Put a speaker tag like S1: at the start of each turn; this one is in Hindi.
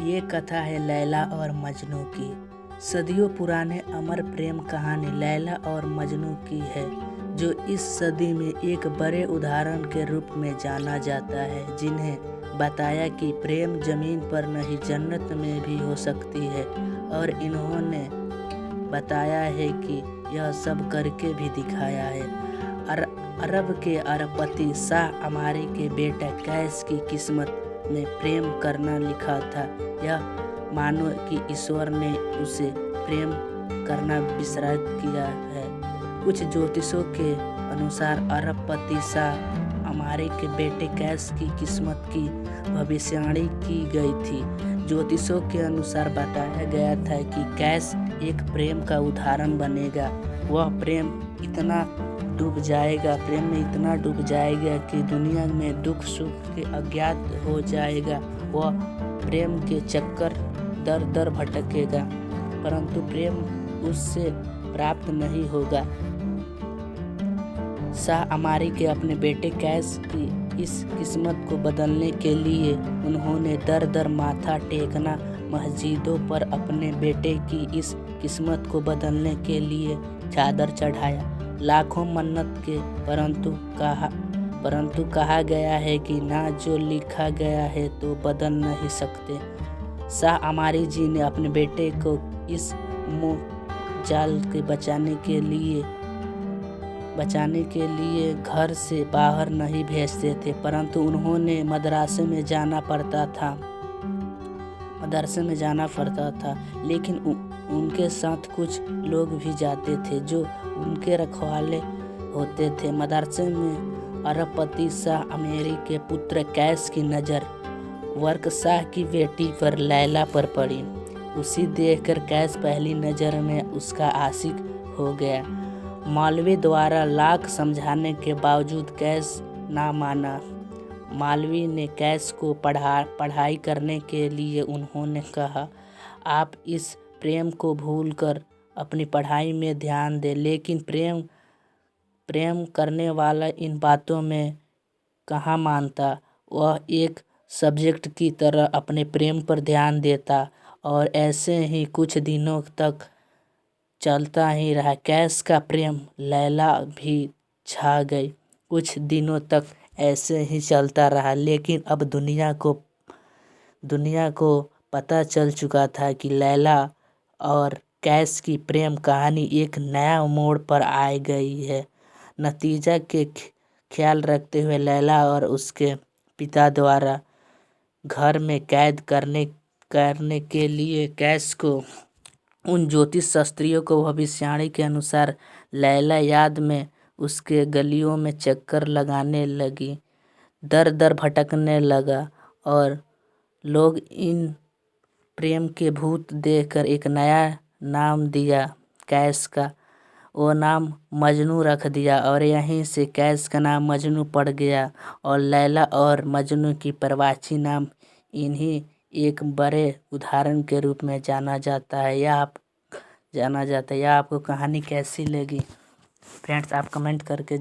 S1: ये कथा है लैला और मजनू की। सदियों पुराने अमर प्रेम कहानी लैला और मजनू की है, जो इस सदी में एक बड़े उदाहरण के रूप में जाना जाता है, जिन्हें बताया कि प्रेम जमीन पर नहीं जन्नत में भी हो सकती है। और इन्होंने बताया है कि यह सब करके भी दिखाया है। अरब के अरबपति शाह अमारी के बेटा कैस की किस्मत में प्रेम करना लिखा था। यह मानो कि ईश्वर ने उसे प्रेम करना विसर्जित किया है। कुछ ज्योतिषों के अनुसार अरबपति शाह अमारी के बेटे कैस की किस्मत की भविष्यवाणी की गई थी। ज्योतिषों के अनुसार बताया गया था कि कैस एक प्रेम का उदाहरण बनेगा। वह प्रेम में इतना डूब जाएगा कि दुनिया में दुख सुख के अज्ञात हो जाएगा। वह प्रेम के चक्कर दर दर भटकेगा, परंतु प्रेम उससे प्राप्त नहीं होगा। शाह अमारी के अपने बेटे कैस की इस किस्मत को बदलने के लिए उन्होंने दर दर माथा टेकना, मस्जिदों पर अपने बेटे की इस किस्मत को बदलने के लिए चादर चढ़ाया, लाखों मन्नत के, परंतु कहा गया है कि ना जो लिखा गया है तो बदल नहीं सकते। शाह अमारी जी ने अपने बेटे को इस मोह जाल के बचाने के लिए घर से बाहर नहीं भेजते थे, परंतु उन्होंने मदरसे में जाना पड़ता था। लेकिन उनके साथ कुछ लोग भी जाते थे जो उनके रखवाले होते थे। मदरसे में अरबपति शाह अमारी के पुत्र कैस की नज़र वर्क शाह की बेटी पर लैला पर पड़ी। उसी देखकर कैस पहली नज़र में उसका आशिक हो गया। मौलवी द्वारा लाख समझाने के बावजूद कैस ना माना। मौलवी ने कैस को पढ़ाई करने के लिए उन्होंने कहा, आप इस प्रेम को भूलकर अपनी पढ़ाई में ध्यान दें। लेकिन प्रेम करने वाला इन बातों में कहाँ मानता। वह एक सब्जेक्ट की तरह अपने प्रेम पर ध्यान देता और ऐसे ही कुछ दिनों तक चलता ही रहा। कैस का प्रेम लैला भी छा गई। कुछ दिनों तक ऐसे ही चलता रहा, लेकिन अब दुनिया को पता चल चुका था कि लैला और कैस की प्रेम कहानी एक नया मोड़ पर आ गई है। नतीजा के ख्याल रखते हुए लैला और उसके पिता द्वारा घर में कैद करने के लिए कैस को उन ज्योतिष शास्त्रियों को भविष्यवाणी के अनुसार लैला याद में उसके गलियों में चक्कर लगाने लगी, दर दर भटकने लगा और लोग इन प्रेम के भूत देखकर एक नया नाम दिया कैस का। वो नाम मजनू रख दिया और यहीं से कैस का नाम मजनू पड़ गया और लैला और मजनू की प्रवासी नाम इन्हीं एक बड़े उदाहरण के रूप में जाना जाता है। यह आपको कहानी कैसी लगी फ्रेंड्स, आप कमेंट करके